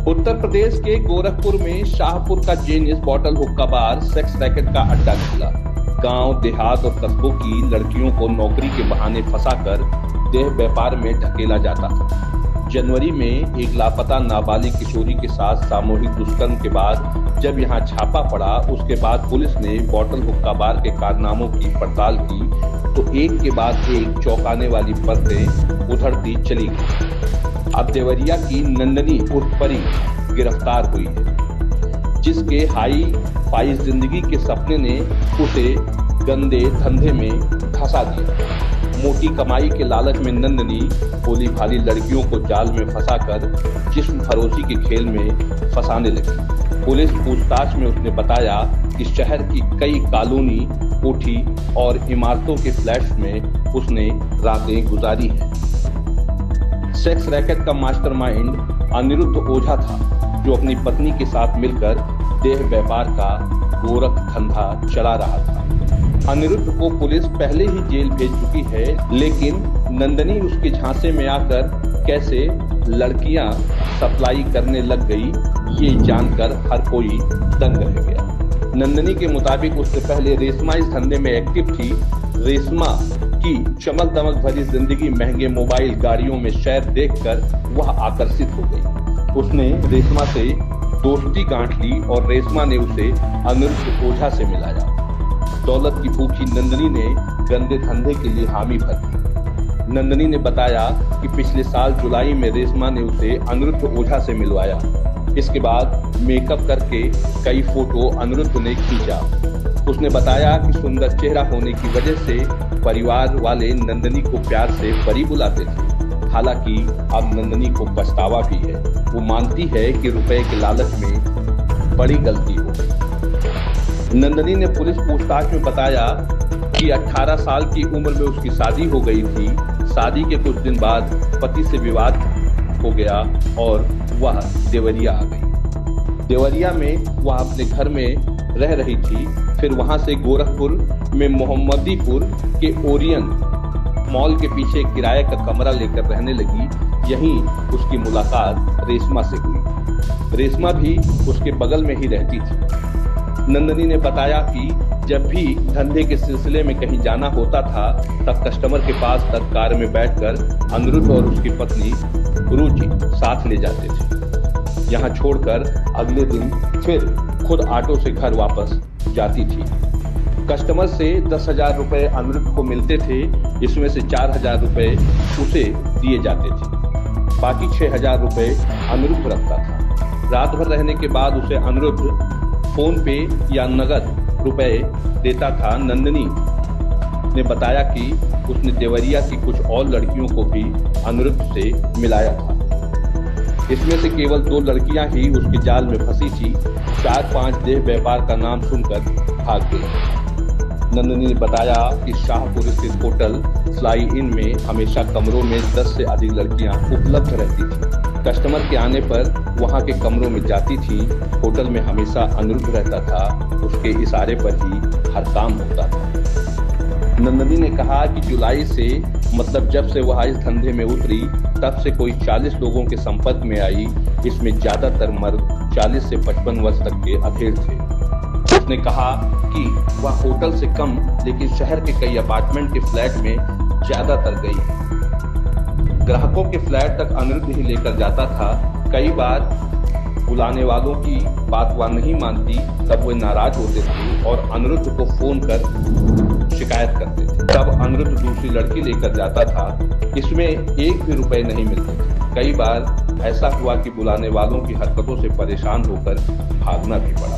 उत्तर प्रदेश के गोरखपुर में शाहपुर का जेनियस बॉटल हुक्का बार सेक्स रैकेट का अड्डा निकला। गांव, देहात और कस्बों की लड़कियों को नौकरी के बहाने फंसाकर देह व्यापार में ढकेला जाता था। जनवरी में एक लापता नाबालिग किशोरी के साथ सामूहिक दुष्कर्म के बाद जब यहां छापा पड़ा, उसके बाद पुलिस ने बॉटल हुक्का बार के कारनामों की पड़ताल की तो एक के बाद एक चौंकाने वाली बातें उधड़ती चली गई। अब देवरिया की नंदनी उर्फ परी गिरफ्तार हुई है, जिसके हाई फाई जिंदगी के सपने ने उसे गंदे धंधे में फंसा दिया। मोटी कमाई के लालच में नंदनी भोली भाली लड़कियों को जाल में फंसाकर जिस्म फरोशी के खेल में फंसाने लगी। पुलिस पूछताछ में उसने बताया कि शहर की कई कॉलोनी, कोठी और इमारतों के फ्लैट्स में उसने रातें गुजारी हैं। सेक्स रैकेट का मास्टरमाइंड अनिरुद्ध ओझा था, जो अपनी पत्नी के साथ मिलकर देह व्यापार का गोरख धंधा चला रहा था। अनिरुद्ध को पुलिस पहले ही जेल भेज चुकी है, लेकिन नंदनी उसके झांसे में आकर कैसे लड़कियां सप्लाई करने लग गई, ये जानकर हर कोई दंग रह गया। नंदनी के मुताबिक उससे पहले रेशमा इस धंधे में एक्टिव थी। रेशमा की चमक दमक भरी जिंदगी, महंगे मोबाइल, गाड़ियों में सैर देखकर वह आकर्षित हो गई। उसने रेशमा से दोस्ती गांठ ली और रेशमा ने उसे अनिरुद्ध ओझा से मिलाया। दौलत की भूखी नंदनी ने गंदे धंधे के लिए हामी भर दी। नंदनी ने बताया कि पिछले साल जुलाई में रेशमा ने उसे अनिरुद्ध ओझा से मिलवाया। इसके बाद मेकअप करके कई फोटो अनिरुद्ध ने खींचा। उसने बताया कि सुंदर चेहरा होने की वजह से परिवार वाले नंदनी को प्यार से परी बुलाते थे। हालांकि अब नंदनी को पछतावा भी है। वो मानती है कि रुपए के लालच में बड़ी गलती हो गई। नंदनी ने पुलिस पूछताछ में बताया कि 18 साल की उम्र में उसकी शादी हो गई थी। शादी के कुछ दिन बाद पति से विवाद हो गया और वह देवरिया आ गई। देवरिया में वह अपने घर में रह रही थी। फिर वहां से गोरखपुर में मोहम्मदीपुर के ओरियन मॉल के पीछे किराए का कमरा लेकर रहने लगी। यहीं उसकी मुलाकात रेशमा से हुई। रेशमा भी उसके बगल में ही रहती थी। नंदनी ने बताया कि जब भी धंधे के सिलसिले में कहीं जाना होता था, तब कस्टमर के पास तक कार में बैठकर अनिरुद्ध और उसकी पत्नी रुचि साथ ले जाते थे। यहाँ छोड़कर अगले दिन फिर खुद ऑटो से घर वापस जाती थी। कस्टमर से 10,000 रुपए अनिरुद्ध को मिलते थे, इसमें से 4,000 रुपए उसे दिए जाते थे। बाकी 6,000 रुपए अनिरुद्ध रखता था। रात भर रहने के बाद उसे अनिरुद्ध फोन पे या नगद रुपए देता था। नंदनी ने बताया कि उसने देवरिया की कुछ और लड़कियों को भी अनिरुद्ध से मिलाया था। इसमें से केवल 2 लड़कियां ही उसके जाल में फंसी थी। 4-5 देह व्यापार का नाम सुनकर भाग गई। नंदनी ने बताया कि शाहपुर स्थित होटल फ्लाई इन में हमेशा कमरों में 10 से अधिक लड़कियां उपलब्ध रहती थी। कस्टमर के आने पर वहां के कमरों में जाती थी। होटल में हमेशा अनिरुद्ध रहता था। उसके इशारे पर ही हर काम होता था। नंदनी ने कहा कि जुलाई से, मतलब जब से वह इस धंधे में उतरी, तब से कोई 40 लोगों के संपर्क में आई। इसमें ज्यादातर मर्द 40 से 55 वर्ष तक के अधेड़ थे। उसने कहा कि वह होटल से कम, लेकिन शहर के कई अपार्टमेंट के फ्लैट में ज्यादातर गई। ग्राहकों के फ्लैट तक अनिरुद्ध ही लेकर जाता था। कई बार बुलाने वालों की बात वह नहीं मानती, तब वे नाराज होते थे और अनिरुद्ध को फोन कर शिकायत करते थे। तब अनिरुद्ध दूसरी लड़की लेकर जाता था। इसमें एक भी रुपए नहीं मिलते थे। कई बार ऐसा हुआ कि बुलाने वालों की हरकतों से परेशान होकर भागना भी पड़ा।